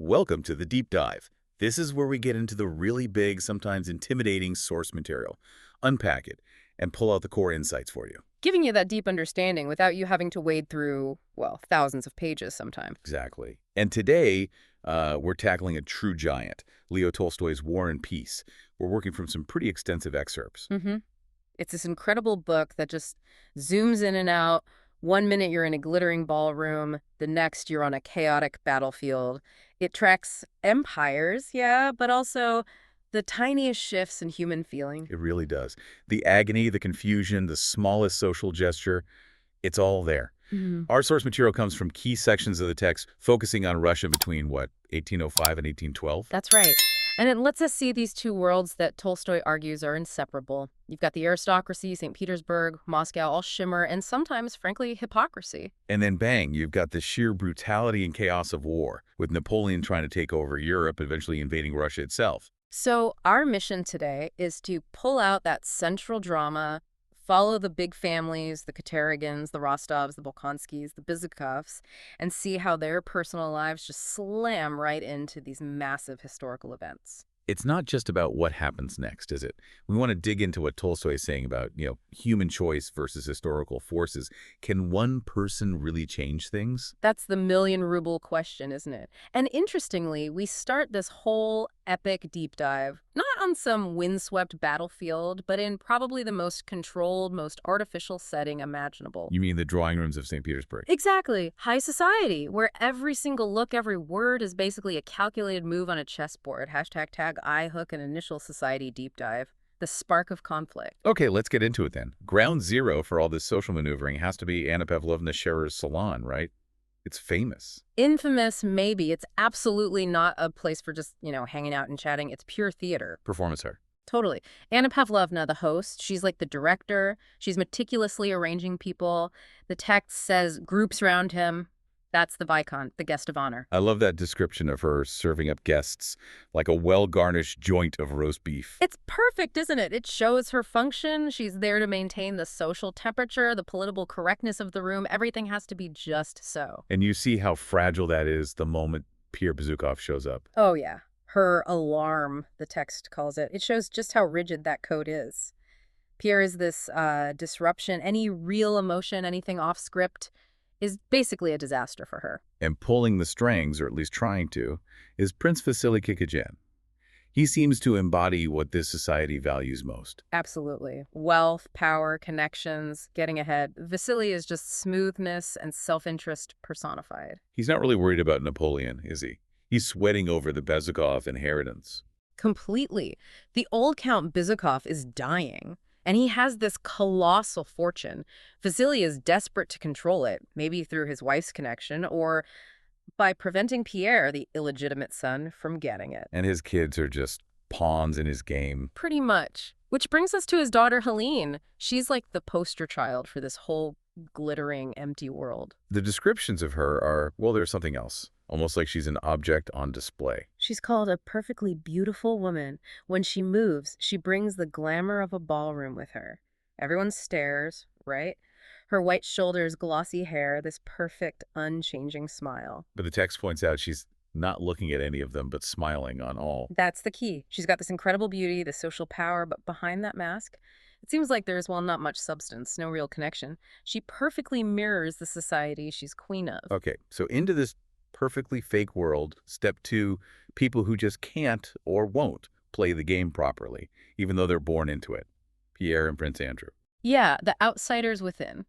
Welcome to the Deep Dive. This is where we get into the really big, sometimes intimidating source material, unpack it, and pull out the core insights for you. Giving you that deep understanding without you having to wade through, well, thousands of pages sometimes. Exactly. And today, we're tackling a true giant, Leo Tolstoy's War and Peace. We're working from some pretty extensive excerpts. It's this incredible book that just zooms in and out. One minute you're in a glittering ballroom, the next you're on a chaotic battlefield. It tracks empires, yeah, but also the tiniest shifts in human feeling. It really does. The agony, the confusion, the smallest social gesture, it's all there. Our source material comes from key sections of the text focusing on Russia between, what, 1805 and 1812? That's right. And it lets us see these two worlds that Tolstoy argues are inseparable. You've got the aristocracy, St. Petersburg, Moscow, all shimmer, and sometimes, frankly, hypocrisy. And then bang, you've got the sheer brutality and chaos of war, with Napoleon trying to take over Europe, eventually invading Russia itself. So our mission today is to pull out that central drama, follow the big families, the Kataragins, the Rostovs, the Bolkonskis, the Bezukovs, and see how their personal lives just slam right into these massive historical events. It's not just about what happens next, is it? We want to dig into what Tolstoy is saying about, human choice versus historical forces. Can one person really change things? That's the million-ruble question, isn't it? And interestingly, we start this whole epic deep dive, not on some windswept battlefield, but in probably the most controlled, most artificial setting imaginable. You mean the drawing rooms of St. Petersburg? Exactly. High society, where every single look, every word is basically a calculated move on a chessboard. Hashtag tag I hook an initial society deep dive. The spark of conflict. Okay, let's get into it then. Ground zero for all this social maneuvering has to be Anna Pavlovna Scherer's salon, right? It's famous. Infamous, maybe. It's absolutely not a place for just, hanging out and chatting. It's pure theater. Performance art. Totally. Anna Pavlovna, the host, she's like the director. She's meticulously arranging people. The text says groups around him. That's the Viscount, the guest of honor. I love that description of her serving up guests like a well-garnished joint of roast beef. It's perfect, isn't it? It shows her function. She's there to maintain the social temperature, the political correctness of the room. Everything has to be just so. And you see how fragile that is the moment Pierre Bezukov shows up. Oh, yeah. Her alarm, the text calls it. It shows just how rigid that code is. Pierre is this disruption. Any real emotion, anything off script, is basically a disaster for her. And pulling the strings, or at least trying to, is Prince Vasily Kikijin. He seems to embody what this society values most. Absolutely. Wealth, power, connections, getting ahead. Vasily is just smoothness and self-interest personified. He's not really worried about Napoleon, is he? He's sweating over the Bezukov inheritance. Completely. The old Count Bezukov is dying. And he has this colossal fortune. Vasily is desperate to control it, maybe through his wife's connection or by preventing Pierre, the illegitimate son, from getting it. And his kids are just pawns in his game. Pretty much. Which brings us to his daughter, Helene. She's like the poster child for this whole glittering, empty world. The descriptions of her are, well, there's something else. Almost like she's an object on display. She's called a perfectly beautiful woman. When she moves, she brings the glamour of a ballroom with her. Everyone stares, right? Her white shoulders, glossy hair, this perfect, unchanging smile. But the text points out she's not looking at any of them, but smiling on all. That's the key. She's got this incredible beauty, this social power, but behind that mask, it seems like there's, well, not much substance, no real connection. She perfectly mirrors the society she's queen of. Okay, so into this perfectly fake world, step two, people who just can't or won't play the game properly, even though they're born into it. Pierre and Prince Andrew. Yeah, the outsiders within.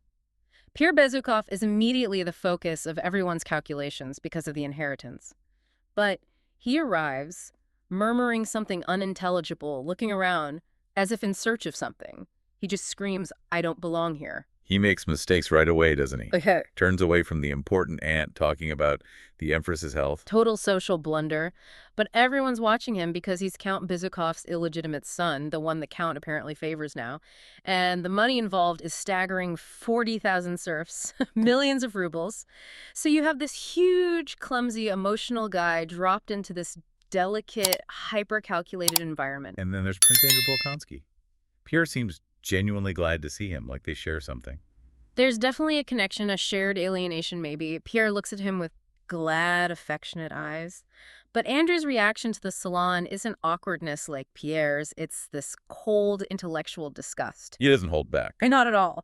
Pierre Bezukov is immediately the focus of everyone's calculations because of the inheritance. But he arrives, murmuring something unintelligible, looking around, as if in search of something. He just screams, "I don't belong here." He makes mistakes right away, doesn't he? Okay. Turns away from the important aunt talking about the Empress's health. Total social blunder. But everyone's watching him because he's Count Bezukov's illegitimate son, the one the Count apparently favors now. And the money involved is staggering 40,000 serfs, millions of rubles. So you have this huge, clumsy, emotional guy dropped into this delicate, hyper-calculated environment. And then there's Prince Andrew Bolkonsky. Pierre seems genuinely glad to see him, like they share something. There's definitely a connection, a shared alienation maybe. Pierre looks at him with glad, affectionate eyes. But Andrew's reaction to the salon isn't awkwardness like Pierre's. It's this cold, intellectual disgust. He doesn't hold back. And not at all.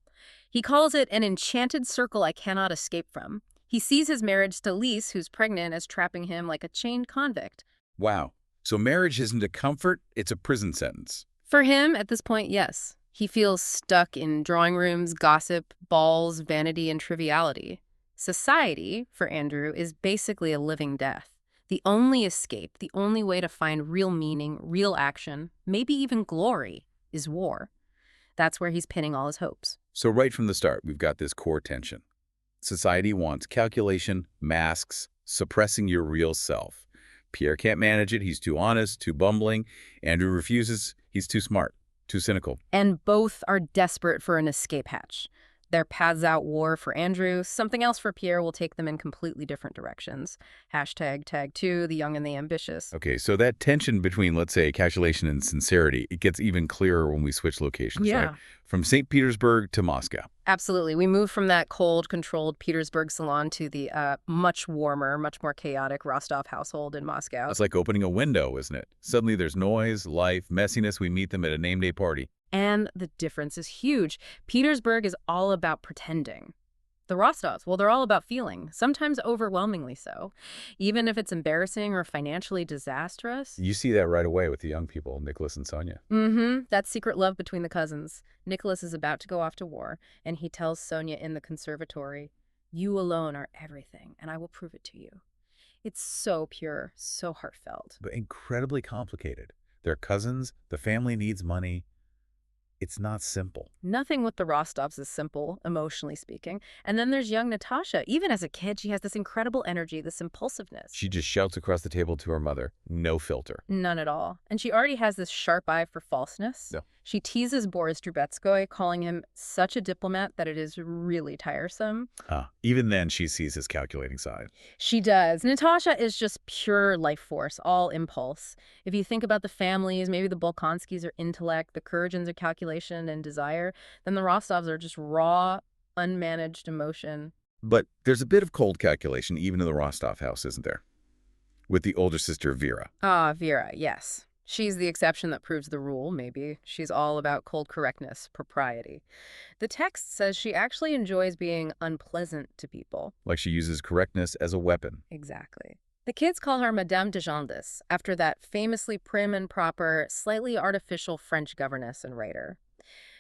He calls it an enchanted circle I cannot escape from. He sees his marriage to Lise, who's pregnant, as trapping him like a chained convict. Wow. So marriage isn't a comfort, it's a prison sentence. For him, at this point, yes. He feels stuck in drawing rooms, gossip, balls, vanity, and triviality. Society, for Andrew, is basically a living death. The only escape, the only way to find real meaning, real action, maybe even glory, is war. That's where he's pinning all his hopes. So right from the start, we've got this core tension. Society wants calculation, masks, suppressing your real self. Pierre can't manage it. He's too honest, too bumbling. Andrew refuses. He's too smart, too cynical. And both are desperate for an escape hatch. Their paths out war for Andrew. Something else for Pierre will take them in completely different directions. Hashtag tag 2, the young and the ambitious. Okay, so that tension between, let's say, calculation and sincerity, it gets even clearer when we switch locations, Yeah. right? From St. Petersburg to Moscow. Absolutely. We move from that cold, controlled Petersburg salon to the much warmer, much more chaotic Rostov household in Moscow. It's like opening a window, isn't it? Suddenly there's noise, life, messiness. We meet them at a name day party. And the difference is huge. Petersburg is all about pretending. The Rostovs, well, they're all about feeling, sometimes overwhelmingly so. Even if it's embarrassing or financially disastrous. You see that right away with the young people, Nicholas and Sonia. That secret love between the cousins. Nicholas is about to go off to war, and he tells Sonia in the conservatory, "You alone are everything, and I will prove it to you." It's so pure, so heartfelt. But incredibly complicated. They're cousins, the family needs money. It's not simple. Nothing with the Rostovs is simple, emotionally speaking. And then there's young Natasha. Even as a kid, she has this incredible energy, this impulsiveness. She just shouts across the table to her mother, no filter. None at all. And she already has this sharp eye for falseness. Yeah. She teases Boris Drubetskoy, calling him such a diplomat that it is really tiresome. Even then, she sees his calculating side. She does. Natasha is just pure life force, all impulse. If you think about the families, maybe the Bolkonskis are intellect, the Kuragins are calculation and desire, then the Rostovs are just raw, unmanaged emotion. But there's a bit of cold calculation even in the Rostov house, isn't there? With the older sister, Vera. Vera, yes. She's the exception that proves the rule, maybe. She's all about cold correctness, propriety. The text says she actually enjoys being unpleasant to people. Like she uses correctness as a weapon. Exactly. The kids call her Madame de Genlis, after that famously prim and proper, slightly artificial French governess and writer.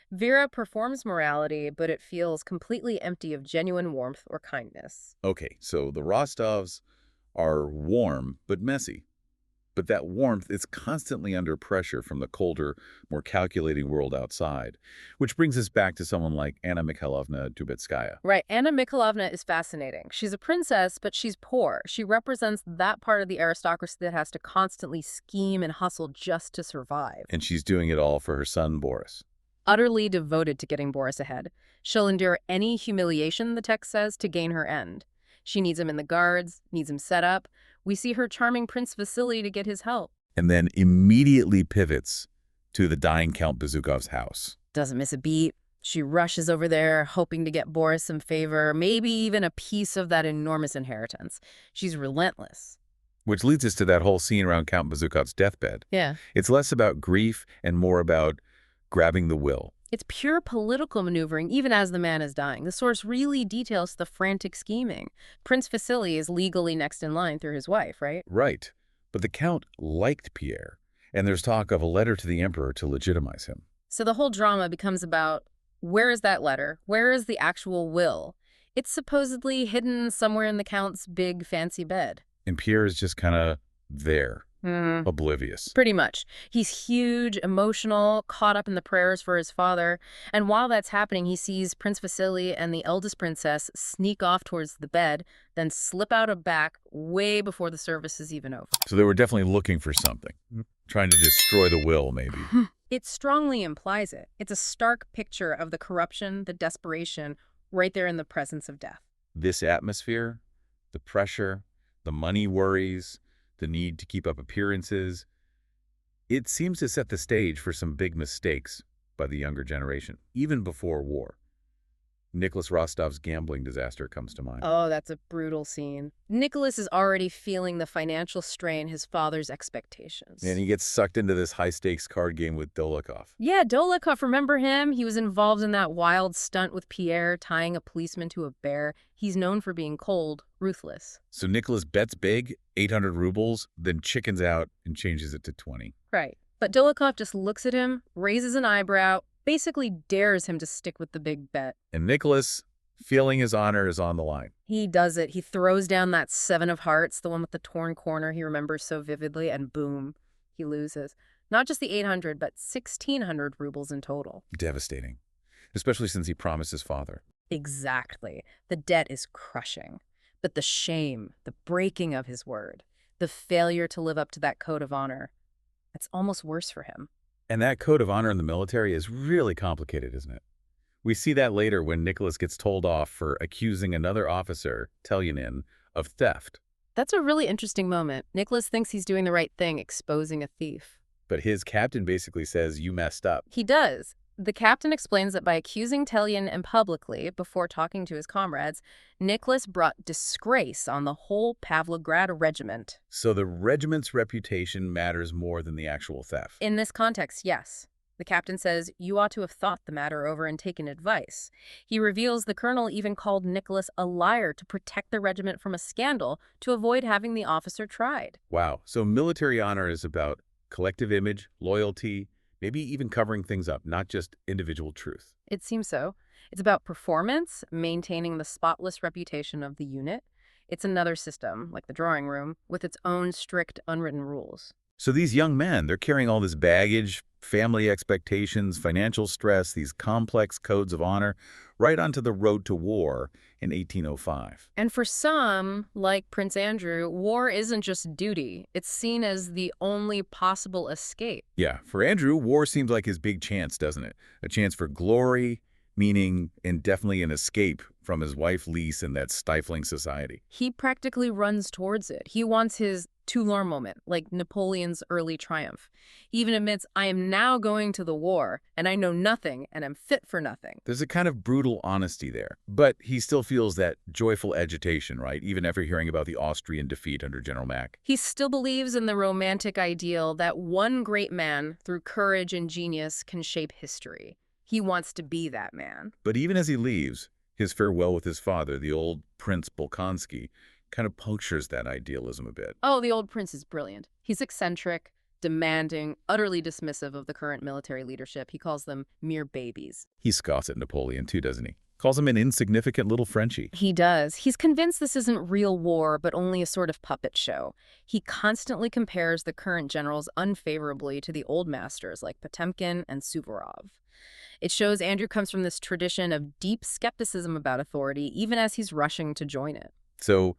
Vera performs morality, but it feels completely empty of genuine warmth or kindness. Okay, so the Rostovs are warm but messy. But that warmth is constantly under pressure from the colder, more calculating world outside. Which brings us back to someone like Anna Mikhailovna Drubetskaya. Right. Anna Mikhailovna is fascinating. She's a princess, but she's poor. She represents that part of the aristocracy that has to constantly scheme and hustle just to survive. And she's doing it all for her son, Boris. Utterly devoted to getting Boris ahead. She'll endure any humiliation, the text says, to gain her end. She needs him in the guards, needs him set up. We see her charming Prince Vasily to get his help. And then immediately pivots to the dying Count Bezukov's house. Doesn't miss a beat. She rushes over there, hoping to get Boris some favor, maybe even a piece of that enormous inheritance. She's relentless. Which leads us to that whole scene around Count Bezukov's deathbed. Yeah. It's less about grief and more about grabbing the will. It's pure political maneuvering, even as the man is dying. The source really details the frantic scheming. Prince Vasily is legally next in line through his wife, right? Right. But the Count liked Pierre, and there's talk of a letter to the Emperor to legitimize him. So the whole drama becomes about, where is that letter? Where is the actual will? It's supposedly hidden somewhere in the Count's big, fancy bed. And Pierre is just kind of there. Oblivious. Pretty much. He's huge, emotional, caught up in the prayers for his father. And while that's happening, he sees Prince Vasily and the eldest princess sneak off towards the bed, then slip out of back way before the service is even over. So they were definitely looking for something. Trying to destroy the will, maybe. It strongly implies it. It's a stark picture of the corruption, the desperation, right there in the presence of death. This atmosphere, the pressure, the money worries, the need to keep up appearances, it seems to set the stage for some big mistakes by the younger generation, even before war. Nicholas Rostov's gambling disaster comes to mind. Oh, that's a brutal scene. Nicholas is already feeling the financial strain his father's And expectations. he gets sucked into this high-stakes card game with Dolokhov. Yeah, Dolokhov, remember him? He was involved in that wild stunt with Pierre, tying a policeman to a bear. He's known for being cold, ruthless. So Nicholas bets big, 800 rubles, then chickens out and changes it to 20. Right. But Dolokhov just looks at him, raises an eyebrow, basically dares him to stick with the big bet. And Nicholas, feeling his honor is on the line. He does it. He throws down that 7 of hearts, the one with the torn corner he remembers so vividly, and boom, he loses. Not just the 800, but 1,600 rubles in total. Devastating, especially since he promised his father. Exactly. The debt is crushing. But the shame, the breaking of his word, the failure to live up to that code of honor, it's almost worse for him. And that code of honor in the military is really complicated, isn't it? We see that later when Nicholas gets told off for accusing another officer, Telyanin, of theft. That's a really interesting moment. Nicholas thinks he's doing the right thing, exposing a thief. But his captain basically says, you messed up. He does. The captain explains that by accusing Telyanin publicly before talking to his comrades, Nicholas brought disgrace on the whole Pavlograd regiment. So the regiment's reputation matters more than the actual theft. In this context, yes. The captain says, you ought to have thought the matter over and taken advice. He reveals the colonel even called Nicholas a liar to protect the regiment from a scandal to avoid having the officer tried. Wow. So military honor is about collective image, loyalty, maybe even covering things up, not just individual truth. It seems so. It's about performance, maintaining the spotless reputation of the unit. It's another system, like the drawing room, with its own strict, unwritten rules. So these young men, they're carrying all this baggage, family expectations, financial stress, these complex codes of honor, right onto the road to war in 1805. And for some, like Prince Andrew, war isn't just duty. It's seen as the only possible escape. Yeah, for Andrew, war seems like his big chance, doesn't it? A chance for glory, meaning, and definitely an escape from his wife Lise and that stifling society. He practically runs towards it. He wants his Toulon moment, like Napoleon's early triumph. He even admits, I am now going to the war, and I know nothing, and am fit for nothing. There's a kind of brutal honesty there, but he still feels that joyful agitation, right? Even after hearing about the Austrian defeat under General Mack. He still believes in the romantic ideal that one great man, through courage and genius, can shape history. He wants to be that man. But even as he leaves, his farewell with his father, the old Prince Bolkonsky, kind of punctures that idealism a bit. Oh, the old prince is brilliant. He's eccentric, demanding, utterly dismissive of the current military leadership. He calls them mere babies. He scoffs at Napoleon too, doesn't he? Calls him an insignificant little Frenchie. He does. He's convinced this isn't real war, but only a sort of puppet show. He constantly compares the current generals unfavorably to the old masters like Potemkin and Suvorov. It shows Andrew comes from this tradition of deep skepticism about authority, even as he's rushing to join it. So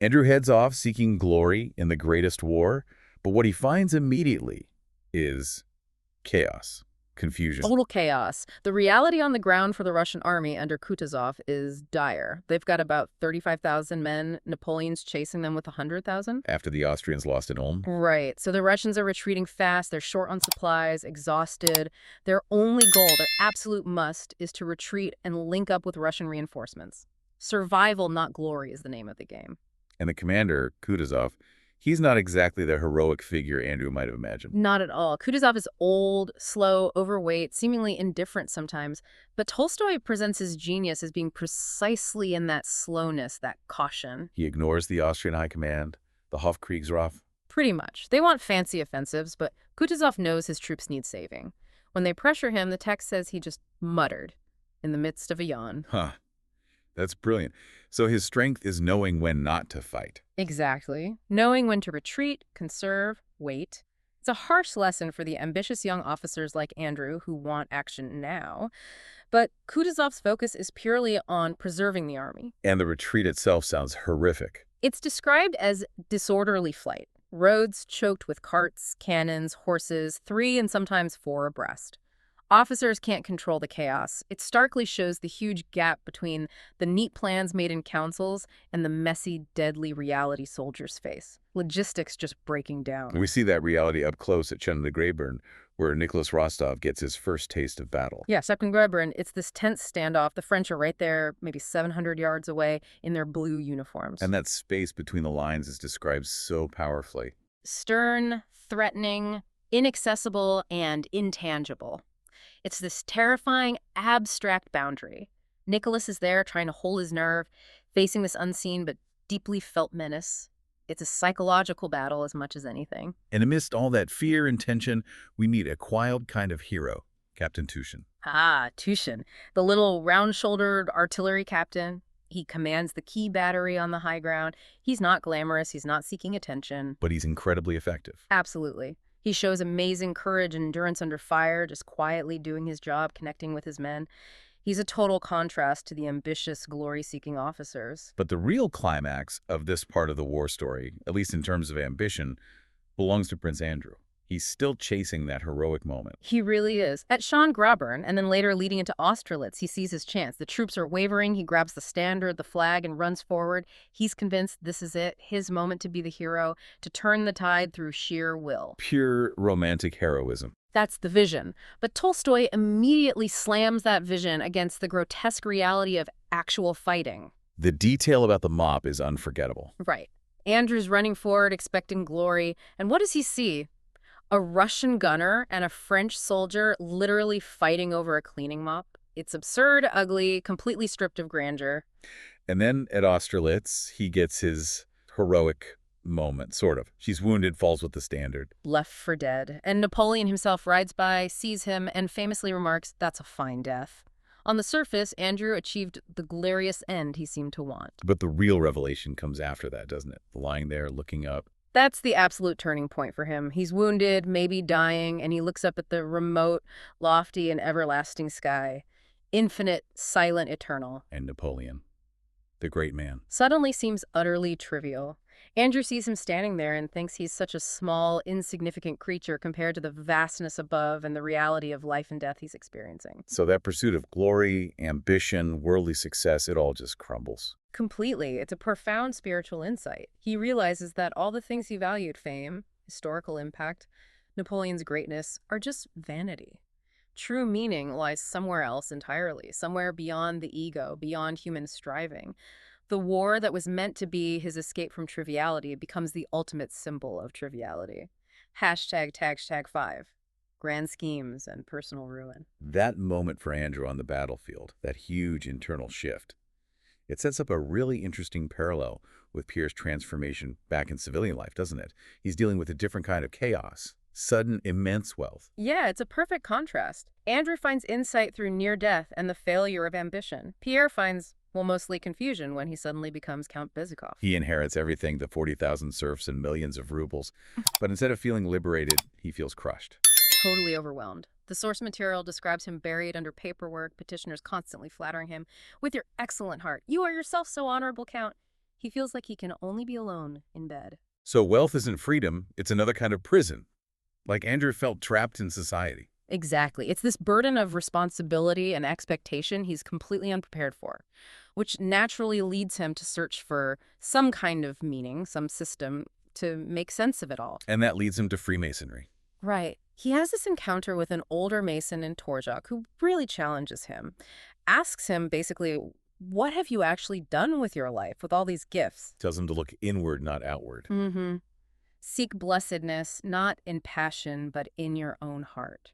Andrew heads off seeking glory in the greatest war, but what he finds immediately is chaos, confusion. Total chaos. The reality on the ground for the Russian army under Kutuzov is dire. They've got about 35,000 men. Napoleon's chasing them with 100,000. After the Austrians lost at Ulm. Right. So the Russians are retreating fast. They're short on supplies, exhausted. Their only goal, their absolute must, is to retreat and link up with Russian reinforcements. Survival, not glory, is the name of the game. And the commander, Kutuzov, he's not exactly the heroic figure Andrew might have imagined. Not at all. Kutuzov is old, slow, overweight, seemingly indifferent sometimes, but Tolstoy presents his genius as being precisely in that slowness, that caution. He ignores the Austrian high command, the Hofkriegsrath. Pretty much. They want fancy offensives, but Kutuzov knows his troops need saving. When they pressure him, the text says he just muttered in the midst of a yawn. Huh. That's brilliant. So his strength is knowing when not to fight. Exactly. Knowing when to retreat, conserve, wait. It's a harsh lesson for the ambitious young officers like Andrew who want action now. But Kutuzov's focus is purely on preserving the army. And the retreat itself sounds horrific. It's described as disorderly flight. Roads choked with carts, cannons, horses, 3 and sometimes 4 abreast. Officers can't control the chaos. It starkly shows the huge gap between the neat plans made in councils and the messy, deadly reality soldiers face. Logistics just breaking down. We see that reality up close at Chun the Greyburn, where Nicholas Rostov gets his first taste of battle. Yeah, September, it's this tense standoff. The French are right there, maybe 700 yards away, in their blue uniforms. And that space between the lines is described so powerfully. Stern, threatening, inaccessible, and intangible. It's this terrifying, abstract boundary. Nicholas is there trying to hold his nerve, facing this unseen but deeply felt menace. It's a psychological battle as much as anything. And amidst all that fear and tension, we meet a quiet kind of hero, Captain Tushin. Ah, Tushin, the little round-shouldered artillery captain. He commands the key battery on the high ground. He's not glamorous. He's not seeking attention. But he's incredibly effective. Absolutely. He shows amazing courage and endurance under fire, just quietly doing his job, connecting with his men. He's a total contrast to the ambitious, glory-seeking officers. But the real climax of this part of the war story, at least in terms of ambition, belongs to Prince Andrew. He's still chasing that heroic moment. He really is. At Schön-Grabern, and then later leading into Austerlitz, he sees his chance. The troops are wavering. He grabs the standard, the flag, and runs forward. He's convinced this is it, his moment to be the hero, to turn the tide through sheer will. Pure romantic heroism. That's the vision. But Tolstoy immediately slams that vision against the grotesque reality of actual fighting. The detail about the mop is unforgettable. Right. Andrew's running forward, expecting glory. And what does he see? A Russian gunner and a French soldier literally fighting over a cleaning mop. It's absurd, ugly, completely stripped of grandeur. And then at Austerlitz, he gets his heroic moment, sort of. She's wounded, falls with the standard. Left for dead. And Napoleon himself rides by, sees him, and famously remarks, "That's a fine death." On the surface, Andrew achieved the glorious end he seemed to want. But the real revelation comes after that, doesn't it? Lying there, looking up. That's the absolute turning point for him. He's wounded, maybe dying, and he looks up at the remote, lofty, and everlasting sky. Infinite, silent, eternal. And Napoleon, the great man. Suddenly seems utterly trivial. Andrew sees him standing there and thinks he's such a small, insignificant creature compared to the vastness above and the reality of life and death he's experiencing. So that pursuit of glory, ambition, worldly success, it all just crumbles. Completely. It's a profound spiritual insight. He realizes that all the things he valued, fame, historical impact, Napoleon's greatness, are just vanity. True meaning lies somewhere else entirely, somewhere beyond the ego, beyond human striving. The war that was meant to be his escape from triviality becomes the ultimate symbol of triviality. #5. Grand schemes and personal ruin. That moment for Andrew on the battlefield, that huge internal shift, it sets up a really interesting parallel with Pierre's transformation back in civilian life, doesn't it? He's dealing with a different kind of chaos, sudden, immense wealth. Yeah, it's a perfect contrast. Andrew finds insight through near death and the failure of ambition. Pierre finds, well, mostly confusion when he suddenly becomes Count Bezikov. He inherits everything, the 40,000 serfs and millions of rubles. But instead of feeling liberated, he feels crushed. Totally overwhelmed. The source material describes him buried under paperwork, petitioners constantly flattering him. "With your excellent heart, you are yourself so honorable, Count." He feels like he can only be alone in bed. So wealth isn't freedom, it's another kind of prison. Like Andrew felt trapped in society. Exactly. It's this burden of responsibility and expectation he's completely unprepared for, which naturally leads him to search for some kind of meaning, some system to make sense of it all. And that leads him to Freemasonry. Right. He has this encounter with an older Mason in Torzhok who really challenges him, asks him basically, what have you actually done with your life, with all these gifts? Tells him to look inward, not outward. Mm-hmm. Seek blessedness, not in passion, but in your own heart.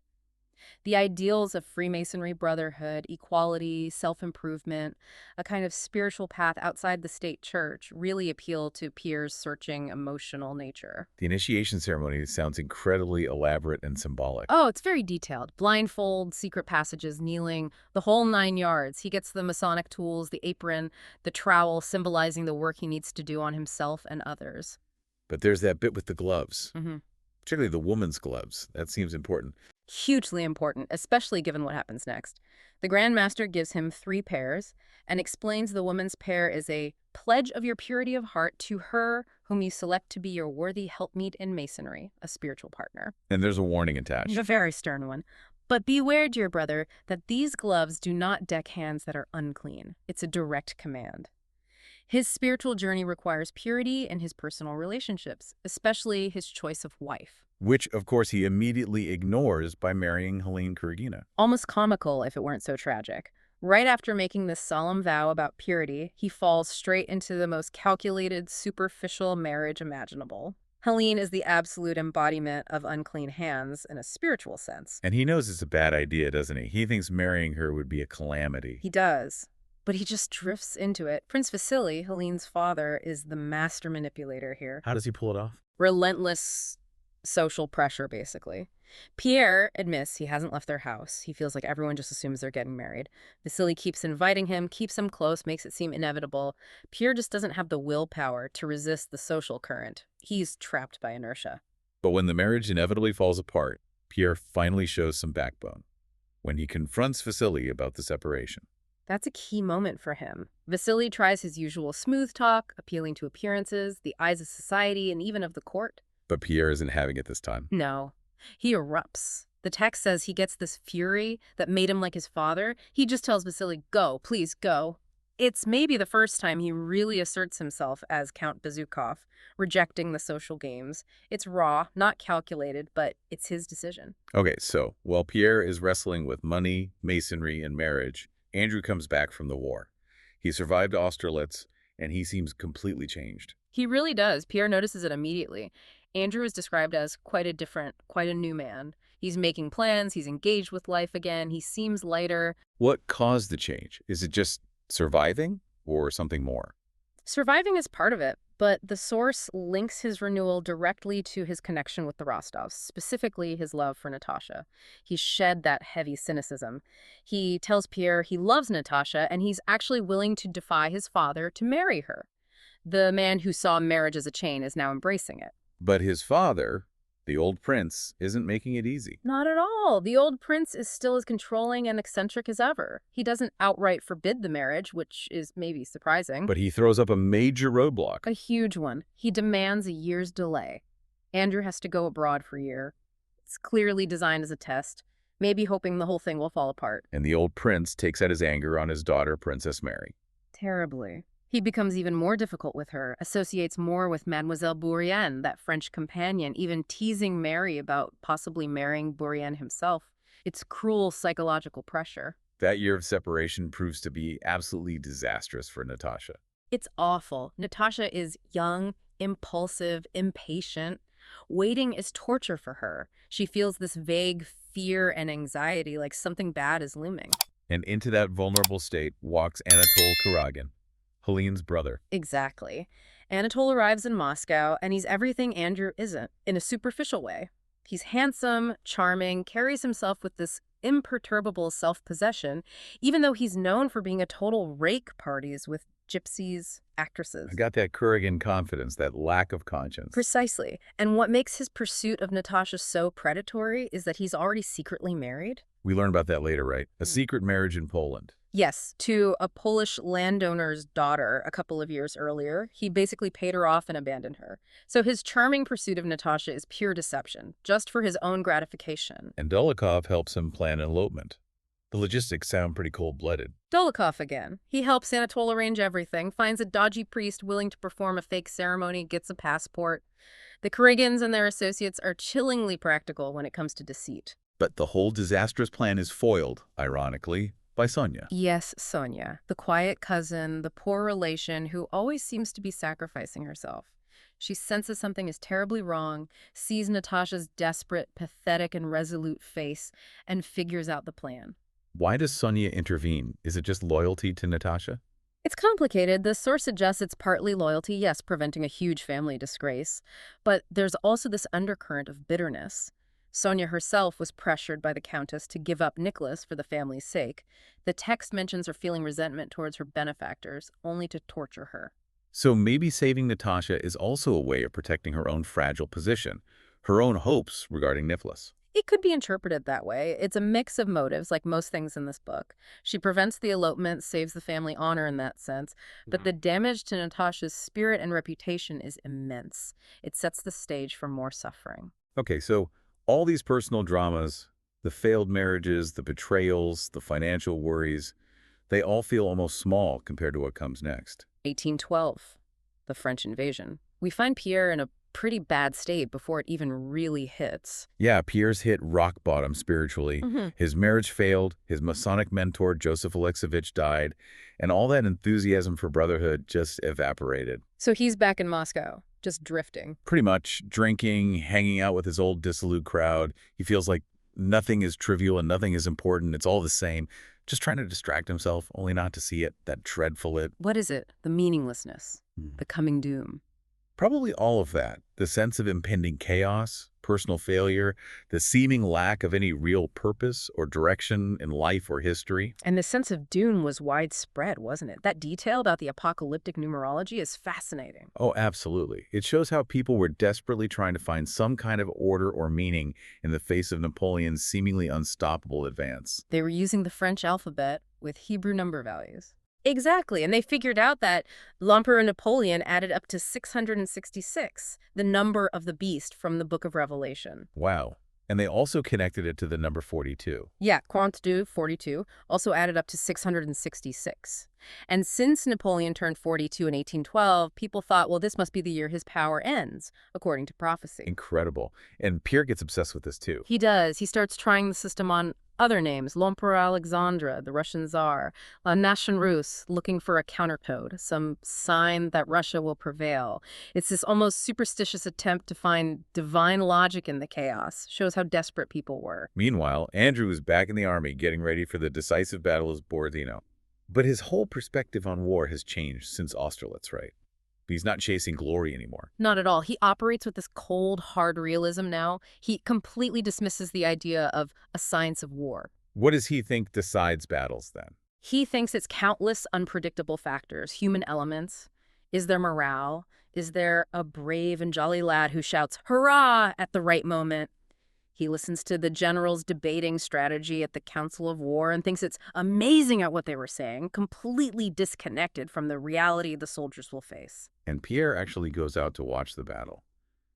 The ideals of Freemasonry brotherhood, equality, self-improvement, a kind of spiritual path outside the state church really appeal to Pierre's searching emotional nature. The initiation ceremony sounds incredibly elaborate and symbolic. Oh, it's very detailed. Blindfold, secret passages, kneeling, the whole 9 yards. He gets the Masonic tools, the apron, the trowel, symbolizing the work he needs to do on himself and others. But there's that bit with the gloves, Mm-hmm. particularly the woman's gloves. That seems important. Hugely important, especially given what happens next. The Grand Master gives him 3 pairs and explains the woman's pair is a pledge of your purity of heart to her whom you select to be your worthy helpmeet in Masonry, a spiritual partner. And there's a warning attached. A very stern one. But beware, dear brother, that these gloves do not deck hands that are unclean. It's a direct command. His spiritual journey requires purity in his personal relationships, especially his choice of wife. which, of course, he immediately ignores by marrying Helene Kuragina. Almost comical if it weren't so tragic. Right after making this solemn vow about purity, he falls straight into the most calculated, superficial marriage imaginable. Helene is the absolute embodiment of unclean hands in a spiritual sense. And he knows it's a bad idea, doesn't he? He thinks marrying her would be a calamity. He does. But he just drifts into it. Prince Vasily, Helene's father, is the master manipulator here. How does he pull it off? Relentless social pressure, basically. Pierre admits he hasn't left their house. He feels like everyone just assumes they're getting married. Vasily keeps inviting him, keeps him close, makes it seem inevitable. Pierre just doesn't have the willpower to resist the social current. He's trapped by inertia. But when the marriage inevitably falls apart, Pierre finally shows some backbone when he confronts Vasily about the separation. That's a key moment for him. Vasily tries his usual smooth talk, appealing to appearances, the eyes of society, and even of the court. But Pierre isn't having it this time. No. He erupts. The text says he gets this fury that made him like his father. He just tells Vasily, go, please go. It's maybe the first time he really asserts himself as Count Bezukhov, rejecting the social games. It's raw, not calculated, but it's his decision. Okay, so while Pierre is wrestling with money, masonry, and marriage, Andrew comes back from the war. He survived Austerlitz, and he seems completely changed. He really does. Pierre notices it immediately. Andrew is described as quite a new man. He's making plans, he's engaged with life again, he seems lighter. What caused the change? Is it just surviving or something more? Surviving is part of it, but the source links his renewal directly to his connection with the Rostovs, specifically his love for Natasha. He's shed that heavy cynicism. He tells Pierre he loves Natasha, and he's actually willing to defy his father to marry her. The man who saw marriage as a chain is now embracing it. But his father, the old prince, isn't making it easy. Not at all. The old prince is still as controlling and eccentric as ever. He doesn't outright forbid the marriage, which is maybe surprising. But he throws up a major roadblock. A huge one. He demands a year's delay. Andrew has to go abroad for a year. It's clearly designed as a test, maybe hoping the whole thing will fall apart. And the old prince takes out his anger on his daughter, Princess Mary. Terribly. He becomes even more difficult with her, associates more with Mademoiselle Bourrienne, that French companion, even teasing Mary about possibly marrying Bourrienne himself. It's cruel psychological pressure. That year of separation proves to be absolutely disastrous for Natasha. It's awful. Natasha is young, impulsive, impatient. Waiting is torture for her. She feels this vague fear and anxiety, like something bad is looming. And into that vulnerable state walks Anatole Kuragin, Helene's brother. Exactly. Anatole arrives in Moscow, and he's everything Andrew isn't, in a superficial way. He's handsome, charming, carries himself with this imperturbable self-possession, even though he's known for being a total rake parties with gypsies, actresses. I got that Kuragin confidence, that lack of conscience. Precisely. And what makes his pursuit of Natasha so predatory is that he's already secretly married. We learn about that later, right? A secret marriage in Poland. Yes, to a Polish landowner's daughter a couple of years earlier. He basically paid her off and abandoned her. So his charming pursuit of Natasha is pure deception, just for his own gratification. And Dolokhov helps him plan an elopement. The logistics sound pretty cold-blooded. Dolokhov again. He helps Anatole arrange everything, finds a dodgy priest willing to perform a fake ceremony, gets a passport. The Kuragins and their associates are chillingly practical when it comes to deceit. But the whole disastrous plan is foiled, ironically, by Sonia. Yes, Sonia, the quiet cousin, the poor relation who always seems to be sacrificing herself. She senses something is terribly wrong, sees Natasha's desperate, pathetic, and resolute face, and figures out the plan. Why does Sonia intervene? Is it just loyalty to Natasha? It's complicated. The source suggests it's partly loyalty, yes, preventing a huge family disgrace, but there's also this undercurrent of bitterness. Sonia herself was pressured by the Countess to give up Nicholas for the family's sake. The text mentions her feeling resentment towards her benefactors, only to torture her. So maybe saving Natasha is also a way of protecting her own fragile position, her own hopes regarding Nicholas. It could be interpreted that way. It's a mix of motives, like most things in this book. She prevents the elopement, saves the family honor in that sense, but the damage to Natasha's spirit and reputation is immense. It sets the stage for more suffering. Okay, so all these personal dramas, the failed marriages, the betrayals, the financial worries, they all feel almost small compared to what comes next. 1812, the French invasion. We find Pierre in a pretty bad state before it even really hits. Yeah, Pierre's hit rock bottom spiritually. His marriage failed, his Masonic mentor Joseph Alexeyevich died, and all that enthusiasm for brotherhood just evaporated. So he's back in Moscow, just drifting. Pretty much drinking, hanging out with his old dissolute crowd. He feels like nothing is trivial and nothing is important. It's all the same. Just trying to distract himself, only not to see it, that dreadful it. What is it? The meaninglessness, the coming doom. Probably all of that. The sense of impending chaos, personal failure, the seeming lack of any real purpose or direction in life or history. And the sense of doom was widespread, wasn't it? That detail about the apocalyptic numerology is fascinating. Oh, absolutely. It shows how people were desperately trying to find some kind of order or meaning in the face of Napoleon's seemingly unstoppable advance. They were using the French alphabet with Hebrew number values. Exactly, and they figured out that l'Empereur Napoleon added up to 666, the number of the beast from the Book of Revelation. Wow. And they also connected it to the number 42. Yeah, Quant du 42 also added up to 666. And since Napoleon turned 42 in 1812, people thought, well, this must be the year his power ends, according to prophecy. Incredible. And Pierre gets obsessed with this too. He does. He starts trying the system on other names, l'Empereur Alexandre, the Russian Tsar, La Nation Russe, looking for a countercode, some sign that Russia will prevail. It's this almost superstitious attempt to find divine logic in the chaos. Shows how desperate people were. Meanwhile, Andrew is back in the army getting ready for the decisive battle of Borodino. But his whole perspective on war has changed since Austerlitz, right? He's not chasing glory anymore. Not at all. He operates with this cold, hard realism now. He completely dismisses the idea of a science of war. What does he think decides battles then? He thinks it's countless unpredictable factors, human elements. Is there morale? Is there a brave and jolly lad who shouts, hurrah, at the right moment? He listens to the generals debating strategy at the Council of War and thinks it's amazing at what they were saying, completely disconnected from the reality the soldiers will face. And Pierre actually goes out to watch the battle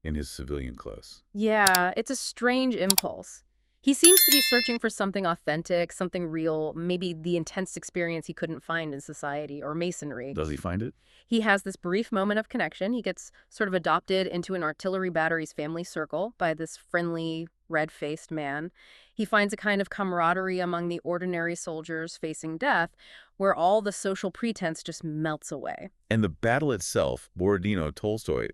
in his civilian clothes. Yeah, it's a strange impulse. He seems to be searching for something authentic, something real, maybe the intense experience he couldn't find in society or masonry. Does he find it? He has this brief moment of connection. He gets sort of adopted into an artillery battery's family circle by this friendly, red-faced man. He finds a kind of camaraderie among the ordinary soldiers facing death, where all the social pretense just melts away. And the battle itself, Borodino, Tolstoy,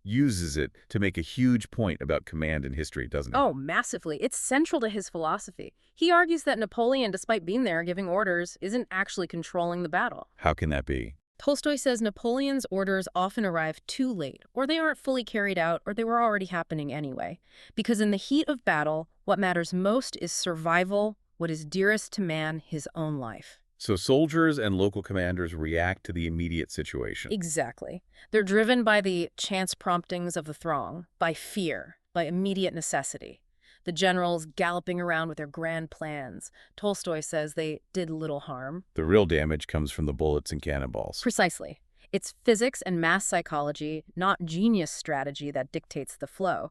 uses it to make a huge point about command in history, doesn't it? Oh, massively. It's central to his philosophy. He argues that Napoleon, despite being there giving orders, isn't actually controlling the battle. How can that be? Tolstoy says Napoleon's orders often arrive too late, or they aren't fully carried out, or they were already happening anyway. Because in the heat of battle, what matters most is survival, what is dearest to man, his own life. So soldiers and local commanders react to the immediate situation. Exactly. They're driven by the chance promptings of the throng, by fear, by immediate necessity. The generals galloping around with their grand plans. Tolstoy says they did little harm. The real damage comes from the bullets and cannonballs. Precisely. It's physics and mass psychology, not genius strategy, that dictates the flow.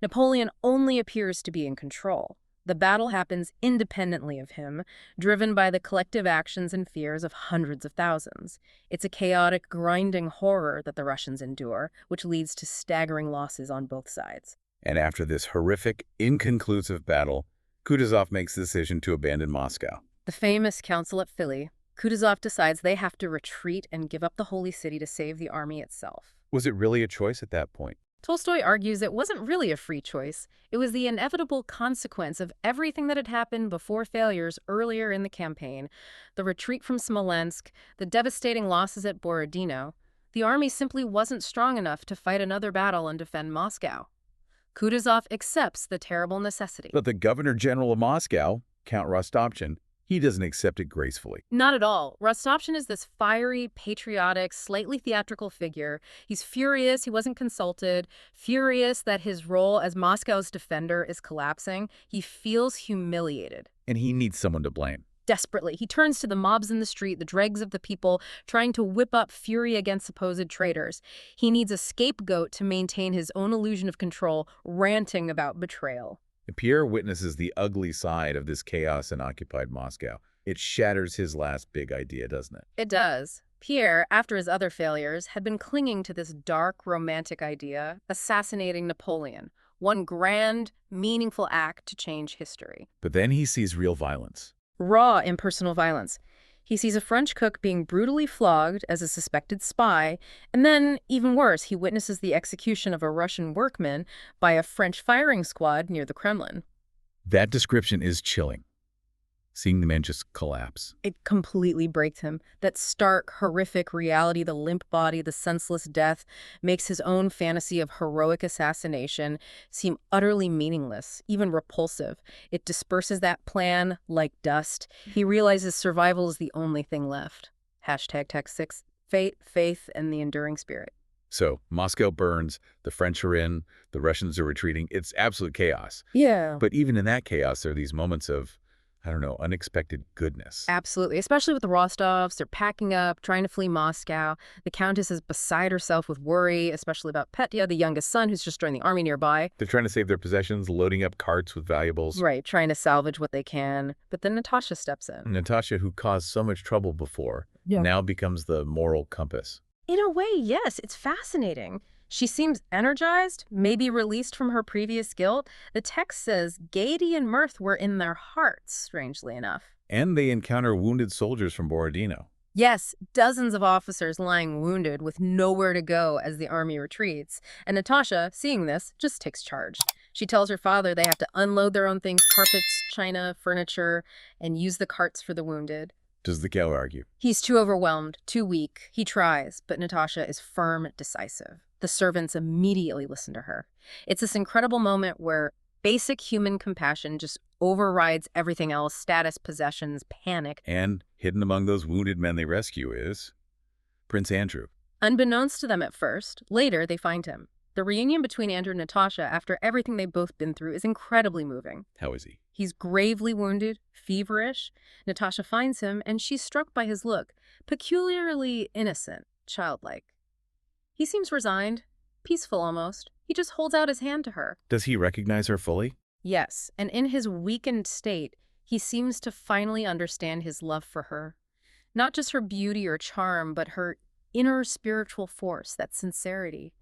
Napoleon only appears to be in control. The battle happens independently of him, driven by the collective actions and fears of hundreds of thousands. It's a chaotic, grinding horror that the Russians endure, which leads to staggering losses on both sides. And after this horrific, inconclusive battle, Kutuzov makes the decision to abandon Moscow. The famous council at Philly, Kutuzov decides they have to retreat and give up the holy city to save the army itself. Was it really a choice at that point? Tolstoy argues it wasn't really a free choice. It was the inevitable consequence of everything that had happened before failures earlier in the campaign. The retreat from Smolensk, the devastating losses at Borodino. The army simply wasn't strong enough to fight another battle and defend Moscow. Kutuzov accepts the terrible necessity. But the governor-general of Moscow, Count Rostopchin, he doesn't accept it gracefully. Not at all. Rostopchin is this fiery, patriotic, slightly theatrical figure. He's furious he wasn't consulted, furious that his role as Moscow's defender is collapsing. He feels humiliated. And he needs someone to blame. Desperately, he turns to the mobs in the street, the dregs of the people, trying to whip up fury against supposed traitors. He needs a scapegoat to maintain his own illusion of control, ranting about betrayal. Pierre witnesses the ugly side of this chaos in occupied Moscow. It shatters his last big idea, doesn't it? It does. Pierre, after his other failures, had been clinging to this dark, romantic idea, assassinating Napoleon, one grand, meaningful act to change history. But then he sees real violence. Raw impersonal violence. He sees a French cook being brutally flogged as a suspected spy, and then, even worse, he witnesses the execution of a Russian workman by a French firing squad near the Kremlin. That description is chilling. Seeing the man just collapse. It completely breaks him. That stark, horrific reality, the limp body, the senseless death, makes his own fantasy of heroic assassination seem utterly meaningless, even repulsive. It disperses that plan like dust. He realizes survival is the only thing left. Hashtag Text 6, fate, faith, and the enduring spirit. So, Moscow burns, the French are in, the Russians are retreating. It's absolute chaos. Yeah. But even in that chaos, there are these moments of, I don't know, unexpected goodness. Absolutely, especially with the Rostovs. They're packing up, trying to flee Moscow. The Countess is beside herself with worry, especially about Petya, the youngest son who's just joined the army nearby. They're trying to save their possessions, loading up carts with valuables. Right, trying to salvage what they can. But then Natasha steps in. Natasha, who caused so much trouble before, now becomes the moral compass. In a way, yes, it's fascinating. She seems energized, maybe released from her previous guilt. The text says gaiety and mirth were in their hearts, strangely enough. And they encounter wounded soldiers from Borodino. Yes, dozens of officers lying wounded with nowhere to go as the army retreats. And Natasha, seeing this, just takes charge. She tells her father they have to unload their own things, carpets, china, furniture, and use the carts for the wounded. Does the cow argue? He's too overwhelmed, too weak. He tries, but Natasha is firm, decisive. The servants immediately listen to her. It's this incredible moment where basic human compassion just overrides everything else: status, possessions, panic. And hidden among those wounded men they rescue is Prince Andrew. Unbeknownst to them at first, later they find him. The reunion between Andrew and Natasha after everything they've both been through is incredibly moving. How is he? He's gravely wounded, feverish. Natasha finds him, and she's struck by his look, peculiarly innocent, childlike. He seems resigned, peaceful almost. He just holds out his hand to her. Does he recognize her fully? Yes, and in his weakened state, he seems to finally understand his love for her. Not just her beauty or charm, but her inner spiritual force, that sincerity.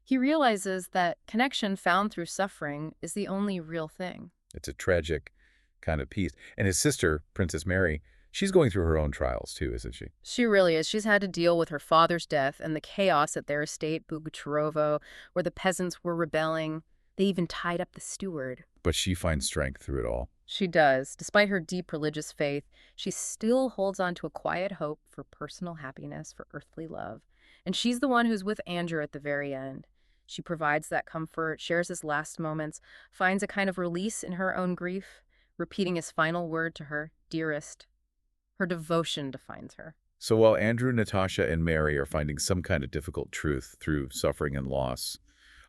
He realizes that connection found through suffering is the only real thing. It's a tragic kind of piece. And his sister, Princess Mary, she's going through her own trials too, isn't she? She really is. She's had to deal with her father's death and the chaos at their estate, Bogucharovo, where the peasants were rebelling. They even tied up the steward. But she finds strength through it all. She does. Despite her deep religious faith, she still holds on to a quiet hope for personal happiness, for earthly love. And she's the one who's with Andrew at the very end. She provides that comfort, shares his last moments, finds a kind of release in her own grief, repeating his final word to her, dearest. Her devotion defines her. So while Andrew, Natasha, and Mary are finding some kind of difficult truth through suffering and loss,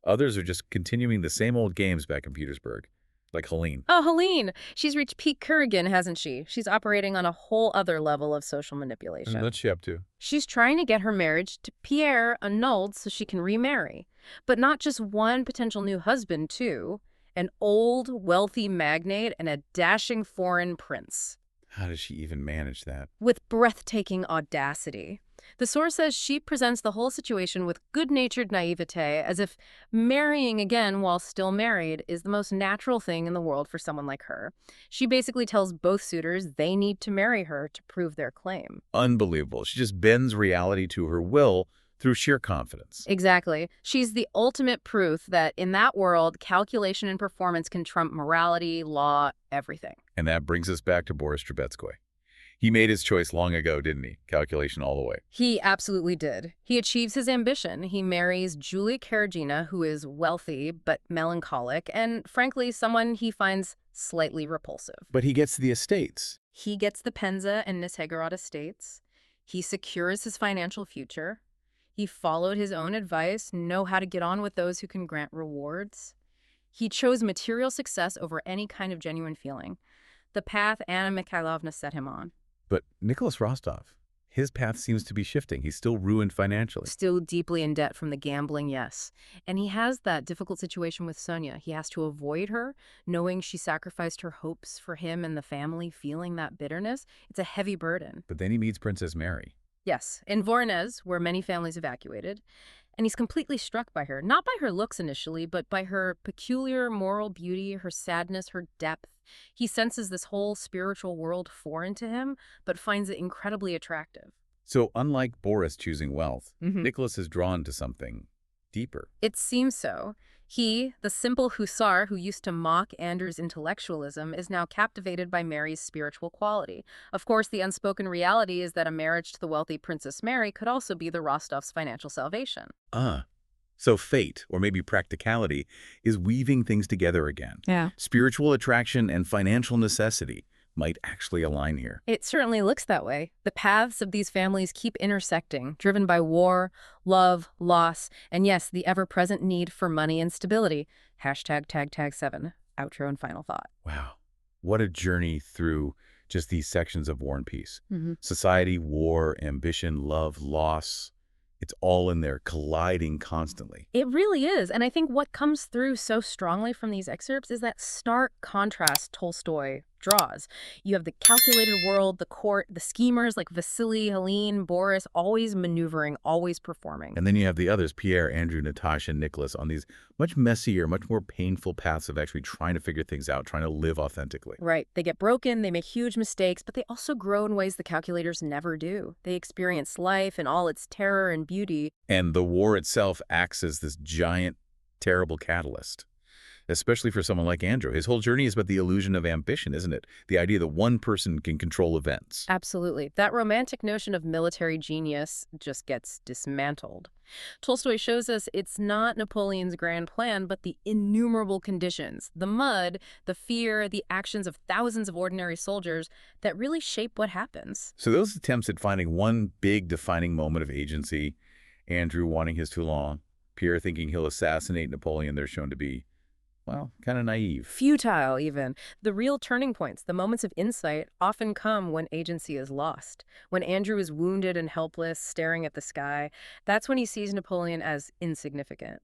others are just continuing the same old games back in Petersburg, like Helene. Oh, Helene! She's reached peak Kurgan, hasn't she? She's operating on a whole other level of social manipulation. What's she up to? She's trying to get her marriage to Pierre annulled so she can remarry. But not just one potential new husband, too. An old, wealthy magnate and a dashing foreign prince. How does she even manage that? With breathtaking audacity. The source says she presents the whole situation with good-natured naivete, as if marrying again while still married is the most natural thing in the world for someone like her. She basically tells both suitors they need to marry her to prove their claim. Unbelievable. She just bends reality to her will through sheer confidence. Exactly. She's the ultimate proof that in that world, calculation and performance can trump morality, law, everything. And that brings us back to Boris Trubetskoy. He made his choice long ago, didn't he? Calculation all the way. He absolutely did. He achieves his ambition. He marries Julia Karagina, who is wealthy but melancholic, and frankly, someone he finds slightly repulsive. But he gets the estates. He gets the Penza and Nisegorod estates. He secures his financial future. He followed his own advice, know how to get on with those who can grant rewards. He chose material success over any kind of genuine feeling. The path Anna Mikhailovna set him on. But Nicholas Rostov, his path seems to be shifting. He's still ruined financially. Still deeply in debt from the gambling, yes. And he has that difficult situation with Sonia. He has to avoid her, knowing she sacrificed her hopes for him and the family, feeling that bitterness. It's a heavy burden. But then he meets Princess Mary. Yes, in Voronezh, where many families evacuated, and he's completely struck by her, not by her looks initially, but by her peculiar moral beauty, her sadness, her depth. He senses this whole spiritual world foreign to him, but finds it incredibly attractive. So unlike Boris choosing wealth, Nicholas is drawn to something deeper. It seems so. He, the simple hussar who used to mock Andrew's intellectualism, is now captivated by Mary's spiritual quality. Of course, the unspoken reality is that a marriage to the wealthy Princess Mary could also be the Rostovs' financial salvation. Ah, so fate, or maybe practicality, is weaving things together again. Yeah. Spiritual attraction and financial necessity might actually align here. It certainly looks that way. The paths of these families keep intersecting, driven by war, love, loss, and yes, the ever-present need for money and stability. Hashtag tag 7. Outro and final thought. Wow. What a journey through just these sections of War and Peace. Society, war, ambition, love, loss. It's all in there, colliding constantly. It really is. And I think what comes through so strongly from these excerpts is that stark contrast Tolstoy draws. You have the calculated world, the court, the schemers like Vasily, Helene, Boris, always maneuvering, always performing. And then you have the others, Pierre, Andrew, Natasha, and Nicholas, on these much messier, much more painful paths of actually trying to figure things out, trying to live authentically. Right. They get broken, they make huge mistakes, but they also grow in ways the calculators never do. They experience life and all its terror and beauty. And the war itself acts as this giant, terrible catalyst, especially for someone like Andrew. His whole journey is about the illusion of ambition, isn't it? The idea that one person can control events. Absolutely. That romantic notion of military genius just gets dismantled. Tolstoy shows us it's not Napoleon's grand plan, but the innumerable conditions, the mud, the fear, the actions of thousands of ordinary soldiers that really shape what happens. So those attempts at finding one big defining moment of agency, Andrew wanting his too long, Pierre thinking he'll assassinate Napoleon, they're shown to be, well, kind of naive. Futile, even. The real turning points, the moments of insight, often come when agency is lost. When Andrew is wounded and helpless, staring at the sky, that's when he sees Napoleon as insignificant.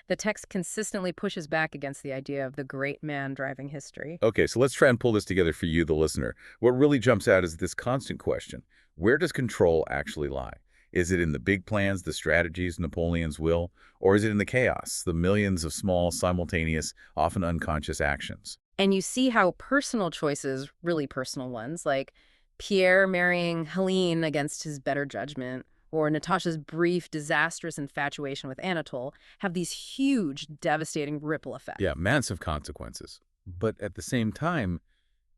The text consistently pushes back against the idea of the great man driving history. Okay, so let's try and pull this together for you, the listener. What really jumps out is this constant question. Where does control actually lie? Is it in the big plans, the strategies, Napoleon's will, or is it in the chaos, the millions of small, simultaneous, often unconscious actions? And you see how personal choices, really personal ones, like Pierre marrying Helene against his better judgment, or Natasha's brief, disastrous infatuation with Anatole, have these huge, devastating ripple effects. Yeah, massive consequences. But at the same time,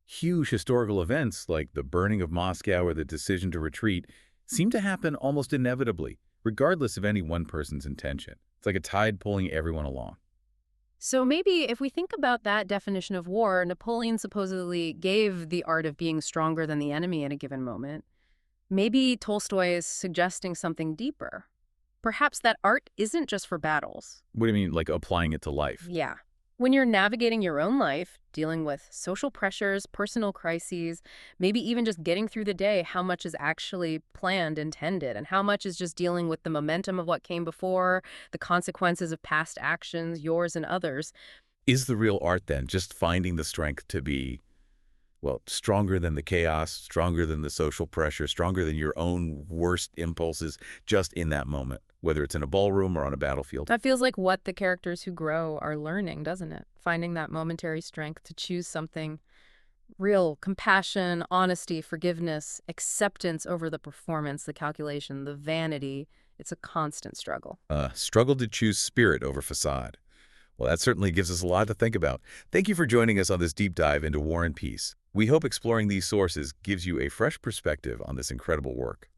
huge historical events like the burning of Moscow or the decision to retreat seem to happen almost inevitably, regardless of any one person's intention. It's like a tide pulling everyone along. So maybe if we think about that definition of war, Napoleon supposedly gave the art of being stronger than the enemy at a given moment. Maybe Tolstoy is suggesting something deeper. Perhaps that art isn't just for battles. What do you mean, like applying it to life? Yeah. When you're navigating your own life, dealing with social pressures, personal crises, maybe even just getting through the day, how much is actually planned, intended, and how much is just dealing with the momentum of what came before, the consequences of past actions, yours and others. Is the real art then just finding the strength to be, well, stronger than the chaos, stronger than the social pressure, stronger than your own worst impulses just in that moment, whether it's in a ballroom or on a battlefield? That feels like what the characters who grow are learning, doesn't it? Finding that momentary strength to choose something real, compassion, honesty, forgiveness, acceptance over the performance, the calculation, the vanity. It's a constant struggle. Struggle to choose spirit over facade. Well, that certainly gives us a lot to think about. Thank you for joining us on this deep dive into War and Peace. We hope exploring these sources gives you a fresh perspective on this incredible work.